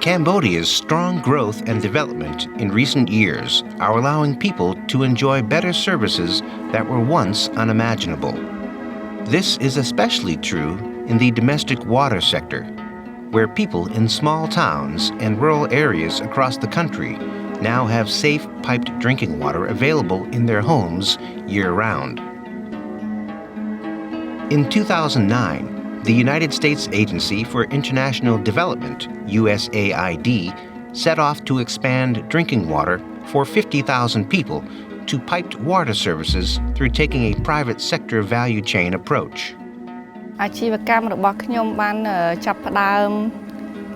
Cambodia's strong growth and development in recent years are allowing people to enjoy better services that were once unimaginable. This is especially true in the domestic water sector, where people in small towns and rural areas across the country now have safe piped drinking water available in their homes year-round. In 2009, the United States Agency for International Development, USAID, set off to expand drinking water for 50,000 people to piped water services through taking a private sector value chain approach. អាជីវកម្មរបស់ខ្ញុំបានចាប់ផ្ដើម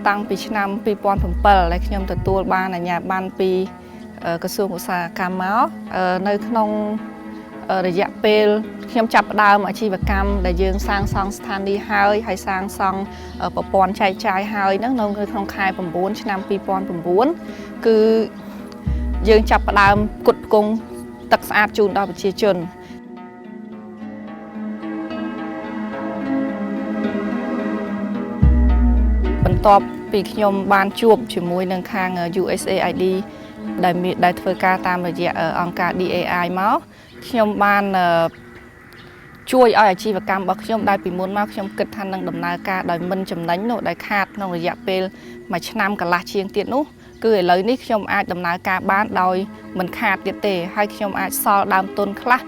តាំងពីឆ្នាំ2007ដែលខ្ញុំទទួលបានអាជ្ញាប័ណ្ណពីក្រសួងឧស្សាហកម្មមកនៅក្នុងរយៈពេលខ្ញុំចាប់ផ្ដើមអាជីវកម្មដែលយើងសាងសង់ស្ថានីយ៍ហើយសាងសង់ប្រព័ន្ធចែកចាយហើយហ្នឹងនៅក្នុងខែ9ឆ្នាំ2009គឺយើងចាប់ផ្ដើមផ្គត់ផ្គង់ទឹកស្អាតជូនដល់ប្រជាជនបន្ទាប់ពីខ្ញុំបានជួបជាមួយនឹងខាង USAID ដែលធ្វើការតាមរយៈអង្គការ DAI មកខ្ញុំបានជួយឲ្យអាជីវកម្មរបស់ខ្ញុំដែលពីមុនមកខ្ញុំគិតថានឹងដំណើរការដោយមិនចំណេញនោះដែលខាតក្នុងរយៈពេលមួយឆ្នាំកន្លះជាងទៀតនោះគឺឥឡូវនេះខ្ញុំអាចដំណើរការបានដោយមិនខាតទៀតទេហើយខ្ញុំអាចសល់ដើមទុនខ្លះ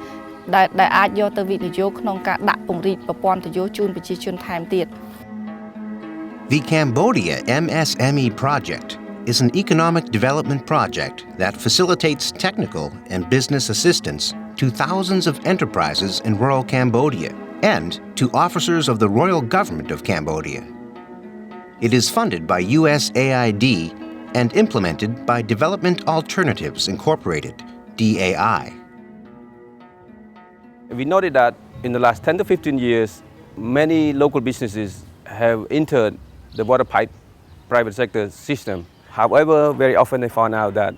ដែលអាចយកទៅវិនិយោគក្នុងការដាក់ពង្រីកប្រព័ន្ធទយោជូនប្រជាជនថែមទៀត The Cambodia MSME project is an economic development project that facilitates technical and business assistance to thousands of enterprises in rural Cambodia and to officers of the Royal Government of Cambodia. It is funded by USAID and implemented by Development Alternatives Incorporated, DAI. We noted that in the last 10 to 15 years, many local businesses have entered the water pipe private sector system. However, very often they found out that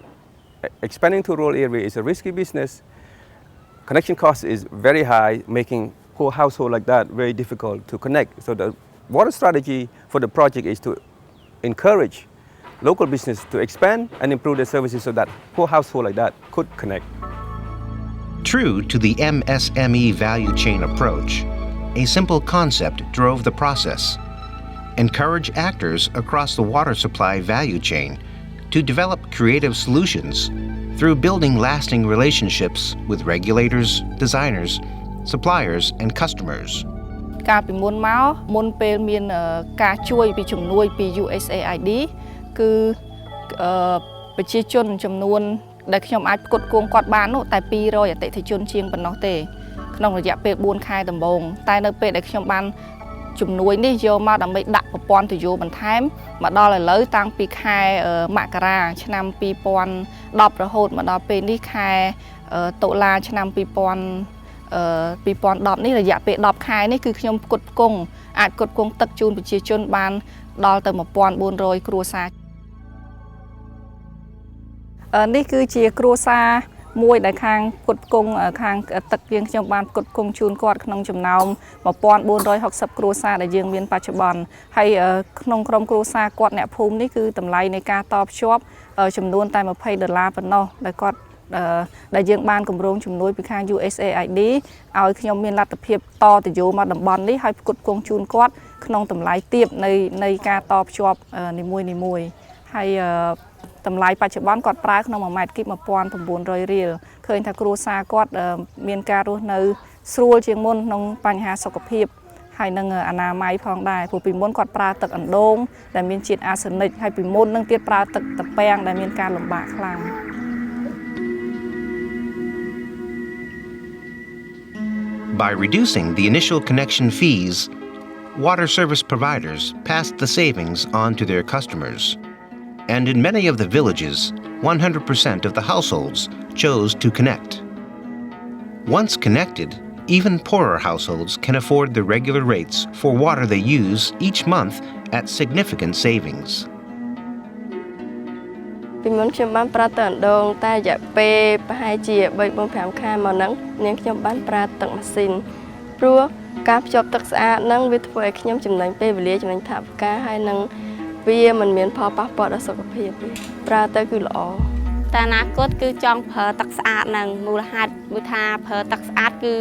expanding to rural area is a risky business. Connection cost is very high, making poor household like that very difficult to connect. So the water strategy for the project is to encourage local business to expand and improve their services so that poor household like that could connect. True to the MSME value chain approach, a simple concept drove the process. Encourage actors across the water supply value chain to develop creative solutions through building lasting relationships with regulators, designers, suppliers, and customers. កាលពីមុនមកមុនពេលមានការជួយពីជំនួយពី USAID គឺប្រជាជនចំនួនដែលខ្ញុំអាចផ្គត់ផ្គង់គាត់បាននោះតែ200អតិថិជនជាងប៉ុណ្ណោះទេក្នុងរយៈពេល4ខែដំបូងតែនៅពេលដែលខ្ញុំបានជំនួយនេះយកមកដើម្បីដាក់ប្រព័ន្ធទយោបន្ថែមមកដល់ឥឡូវតាំងពីខែមករាឆ្នាំ2010រហូតមកដល់ពេលនេះខែតុលាឆ្នាំ2010នេះរយៈពេល10ខែនេះគឺខ្ញុំផ្គត់ផ្គង់អាចផ្គត់ផ្គង់ទឹកជូនប្រជាជនបានដល់ទៅ1400គ្រួសារនេះគឺជាគ្រួសារមួយដែលខាងផ្គត់ផ្គង់ខាងទឹកយើងខ្ញុំបានផ្គត់ផ្គង់ជូនគាត់ក្នុងចំណោម1460គ្រួសារដែលយើងមានបច្ចុប្បន្នហើយក្នុងក្រុមគ្រួសារគាត់អ្នកភូមិនេះគឺតម្លៃនៃការតភ្ជាប់ចំនួនតែ$20ប៉ុណ្ណោះដែលគាត់ដែលយើងបានគម្រោងជំនួយពីខាង USAID ឲ្យខ្ញុំមានលទ្ធភាពតទយោមកតំបន់នេះហើយផ្គត់ផ្គង់ជូនគាត់ក្នុងតម្លៃទាបនៃការតភ្ជាប់នីមួយៗហើយតម្លៃបច្ចុប្បន្នគាត់ប្រើក្នុង1ម៉ែត្រគីប1900រៀលឃើញថាគ្រួសារគាត់មានការរស់នៅស្រួលជាងមុនក្នុងបញ្ហាសុខភាពហើយនឹងអនាម័យផងដែរព្រោះពីមុនគាត់ប្រើទឹកអណ្ដូងដែលមានជាតិអាសេនិកហើយពីមុននឹងទៀតប្រើទឹកត្រពាំងដែលមានការលំបាកខ្លាំង By reducing the initial connection fees, water service providers passed the savings on to their customers. And in many of the villages, 100% of the households chose to connect. Once connected, even poorer households can afford the regular rates for water they use each month at significant savings. ពីមុនខ្ញុំបានប្រើទឹកអណ្ដូងតែរយៈពេលប្រហែលជា3-5ខែមកហ្នឹងនាងខ្ញុំបានប្រើទឹកម៉ាស៊ីនព្រោះការភ្ជាប់ទឹកស្អាតហ្នឹងវាធ្វើឲ្យខ្ញុំចំណេញពេលវេលាចំណេញថវិកាហើយនឹងវ វាមិនមានផលប៉ះពាល់ដល់សុខភាពទេប្រើទៅគឺល្អតែអនាគតគឺចង់ប្រើទឹកស្អាតនឹងមូលហេតុមួយថាប្រើទឹកស្អាតគឺ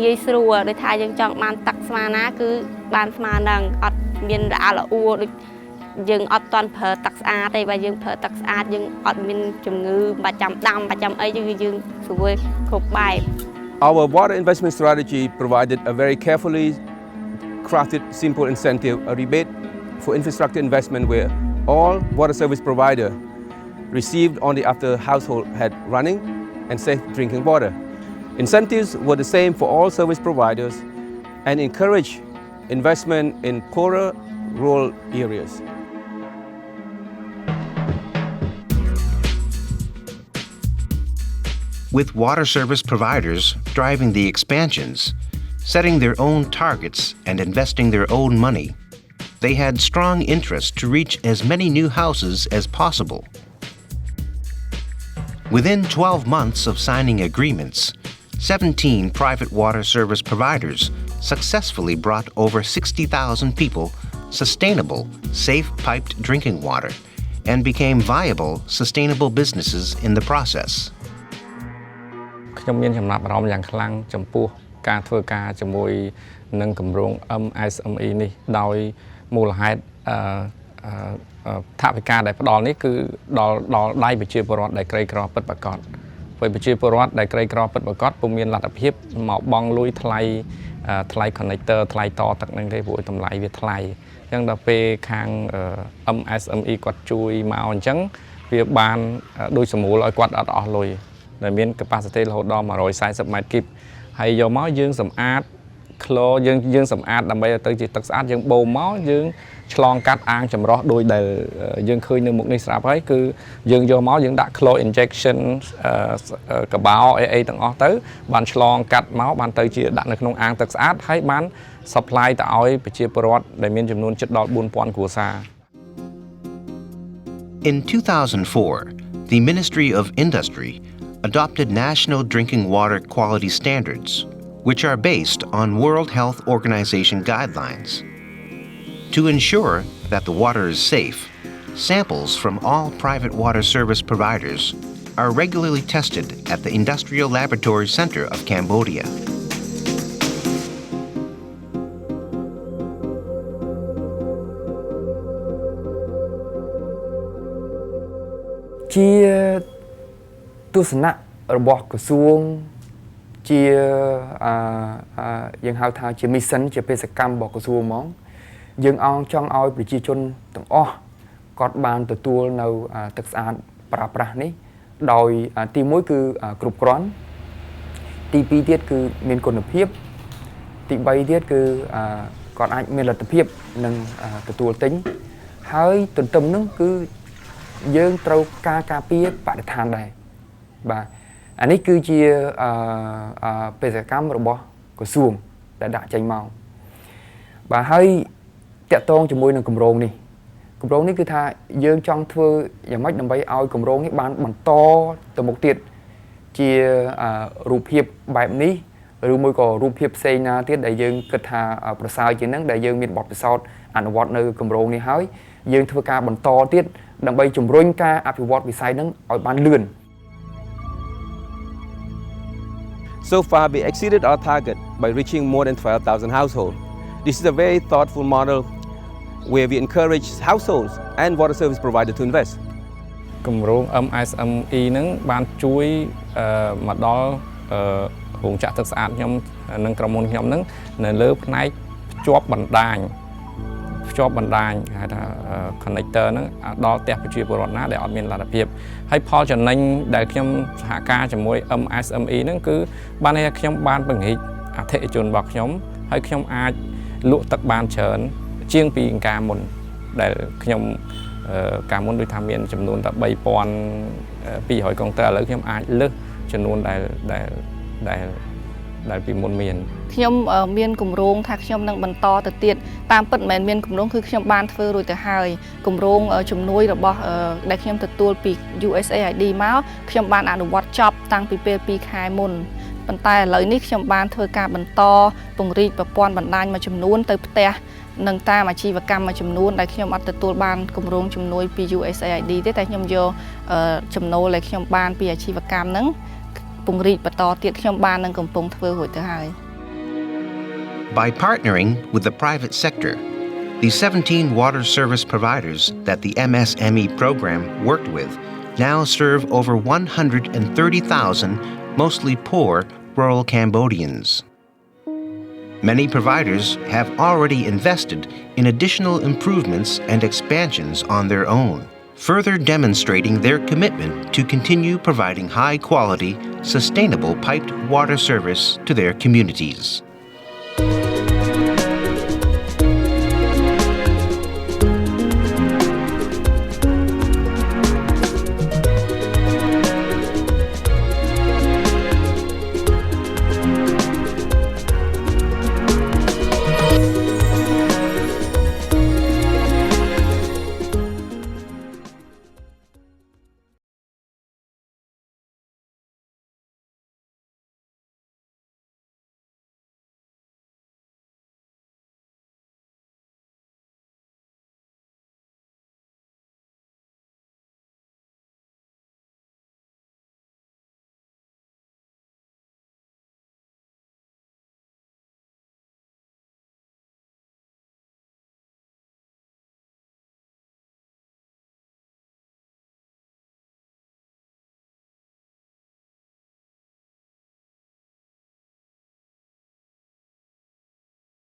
ងាយស្រួលដោយថាយើងចង់បានទឹកស្មើណាគឺបានស្មើនឹងអត់មានរអាក់រអួលដូចយើងអត់តន់ប្រើទឹកស្អាតទេបើយើងប្រើទឹកស្អាតយើងអត់មានជំងឺបាច់ចាំដាំបាច់ចាំអីយើងស្រួលគ្រប់បែប Our water investment strategy provided a very carefully crafted simple incentive, a rebate for infrastructure investment where all water service provider received only after household had running and safe drinking water. Incentives were the same for all service providers and encourage investment in poorer rural areas. With water service providers driving the expansions, setting their own targets and investing their own money, they had strong interest to reach as many new houses as possible. Within 12 months of signing agreements, 17 private water service providers successfully brought over 60,000 people sustainable, safe piped drinking water and became viable, sustainable businesses in the process. ខ្ញុំមានចំណាប់អារម្មណ៍យ៉ាងខ្លាំងចំពោះការធ្វើការជាមួយនឹងគម្រោង MSME នេះដោយមូលហេតុថវិកាដែលផ្ដល់នេះគឺដល់ដៃប្រជាពលរដ្ឋដែលក្រីក្រពិតប្រាកដពេលប្រជាពលរដ្ឋដែលក្រីក្រពិតប្រាកដពុំមានលទ្ធភាពមកបង់លុយថ្លៃ connector ថ្លៃតទឹកនឹងទេព្រោះតម្លៃវាថ្លៃអញ្ចឹងដល់ពេលខាង MSME គាត់ជួយមកអញ្ចឹងវាបានដូចសម្រួលឲ្យគាត់អត់អស់លុយដែលមាន capacity រហូតដល់140 ម៉ែត្រគីបហើយយកមកយើងសម្អាតក្លោយើងសម្អាតដើម្បីទៅជាទឹកស្អាតយើងបូមមកយើងឆ្លងកាត់អាងចម្រោះដោយដែលយើងឃើញនៅមុខនេះស្រាប់ហើយគឺយើងយកមកយើងដាក់ claw injection កបោអីទាំងអស់ទៅបានឆ្លងកាត់មកបានទៅជាដាក់នៅក្នុងអាងទឹកស្អាតហើយបាន supply ទៅឲ្យប្រជាពលរដ្ឋដែលមានចំនួនជិតដល់ 4,000 គ្រួសារ In 2004, the Ministry of Industry adopted national drinking water quality standards, which are based on World Health Organization guidelines. To ensure that the water is safe, samples from all private water service providers are regularly tested at the Industrial Laboratory Center of Cambodia. Chia ទស្សនៈរបស់ក្រសួងជាយើងហៅថាជា mission ជាបេសកកម្មរបស់ក្រសួងហ្មងយើងចង់ឲ្យប្រជាជនទាំងអស់គាត់បានទទួលនៅទឹកស្អាតប្រើប្រាស់នេះដោយទី1គឺគ្រប់គ្រាន់ទី2ទៀតគឺមានគុណភាពទី3ទៀតគឺគាត់អាចមានលទ្ធភាពនឹងទទួលទិញហើយទន្ទឹមនឹងគឺយើងត្រូវការពារបរិស្ថានដែរបាទអានេះគឺជាបេសកកម្មរបស់ក្រសួងដែលដាក់ចេញមកបាទហើយតាក់ទងជាមួយនឹងគម្រោងនេះគឺថាយើងចង់ធ្វើយ៉ាងម៉េចដើម្បីឲ្យគម្រោងនេះបានបន្តទៅមុខទៀតជារូបភាពបែបនេះឬមួយក៏រូបភាពផ្សេងណាទៀតដែលយើងគិតថាប្រសើរជាងនឹងដែលយើងមានបទពិសោធន៍អនុវត្តនៅគម្រោងនេះហើយយើងធ្វើការបន្តទៀតដើម្បីជំរុញការអភិវឌ្ឍវិស័យនឹងឲ្យបានលឿន So far, we exceeded our target by reaching more than 12,000 households. This is a very thoughtful model where we encourage households and water service providers to invest. គម្រោង MSME នឹងបានជួយមកដល់រោងចក្រទឹកស្អាតខ្ញុំនិងក្រុមហ៊ុនខ្ញុំនឹងនៅលើផ្នែកភ្ជាប់បណ្ដាញហៅថា connector ហ្នឹងដល់ផ្ទះប្រជាពលរដ្ឋណាដែលអត់មានលទ្ធភាពហើយផលចំណេញដែលខ្ញុំសហការជាមួយ MSME ហ្នឹងគឺបានឲ្យខ្ញុំបានពង្រីកអតិថិជនរបស់ខ្ញុំហើយខ្ញុំអាចលក់ទឹកបានច្រើនជាងពីការមុនដែលខ្ញុំការមុនដូចថាមានចំនួនតែ 3,200 កុងទ័រឥឡូវខ្ញុំអាចលើសចំនួនដែលពីមុនមានខ្ញុំមានគម្រោងថាខ្ញុំនឹងបន្តទៅទៀតតាមពិតមិនមែនមានគម្រោងគឺខ្ញុំបានធ្វើរួចទៅហើយគម្រោងជំនួយរបស់ដែលខ្ញុំទទួលពី USAID មកខ្ញុំបានអនុវត្តចប់តាំងពីពេល2ខែមុនប៉ុន្តែឥឡូវនេះខ្ញុំបានធ្វើការបន្តពង្រីកប្រព័ន្ធបណ្ដាញមួយចំនួនទៅផ្ទះ នឹងតាមអាជីវកម្មមួយចំនួនដែលខ្ញុំអត់ទទួលបានគម្រោងជំនួយពី USAID ទេតែខ្ញុំយកចំណូលដែលខ្ញុំបានពីអាជីវកម្មហ្នឹងពង្រីកបន្តទៀតខ្ញុំបាននឹងកំពុងធ្វើរួចទៅហើយ By partnering with the private sector, the 17 water service providers that the MSME program worked with now serve over 130,000 mostly poor rural Cambodians. Many providers have already invested in additional improvements and expansions on their own, further demonstrating their commitment to continue providing high-quality, sustainable piped water service to their communities.